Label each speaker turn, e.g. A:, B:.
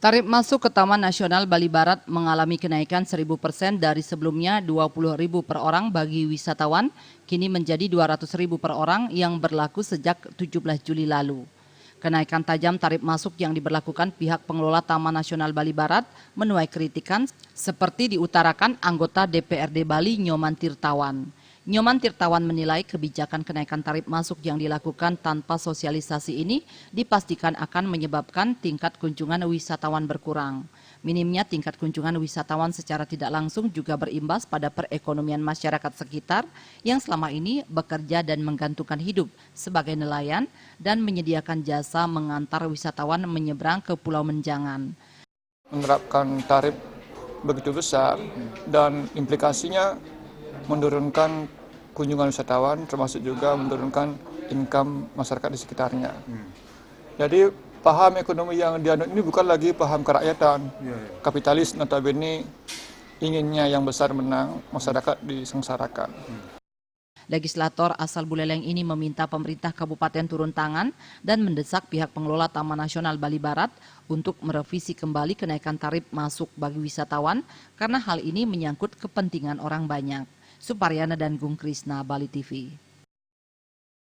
A: Tarif masuk ke Taman Nasional Bali Barat mengalami kenaikan 1.000% dari sebelumnya Rp20.000 per orang bagi wisatawan, kini menjadi Rp200.000 per orang yang berlaku sejak 17 Juli lalu. Kenaikan tajam tarif masuk yang diberlakukan pihak pengelola Taman Nasional Bali Barat menuai kritikan seperti diutarakan anggota DPRD Bali Nyoman Tirtawan. Nyoman Tirtawan menilai kebijakan kenaikan tarif masuk yang dilakukan tanpa sosialisasi ini dipastikan akan menyebabkan tingkat kunjungan wisatawan berkurang. Minimnya tingkat kunjungan wisatawan secara tidak langsung juga berimbas pada perekonomian masyarakat sekitar yang selama ini bekerja dan menggantungkan hidup sebagai nelayan dan menyediakan jasa mengantar wisatawan menyeberang ke Pulau Menjangan.
B: Menerapkan tarif begitu besar dan implikasinya menurunkan kunjungan wisatawan, termasuk juga menurunkan income masyarakat di sekitarnya. Jadi paham ekonomi yang dianut ini bukan lagi paham kerakyatan. Kapitalis notabene inginnya yang besar menang, masyarakat disengsarakan.
A: Legislator asal Buleleng ini meminta pemerintah kabupaten turun tangan dan mendesak pihak pengelola Taman Nasional Bali Barat untuk merevisi kembali kenaikan tarif masuk bagi wisatawan karena hal ini menyangkut kepentingan orang banyak. Suparyana dan Gung Krisna, Bali TV.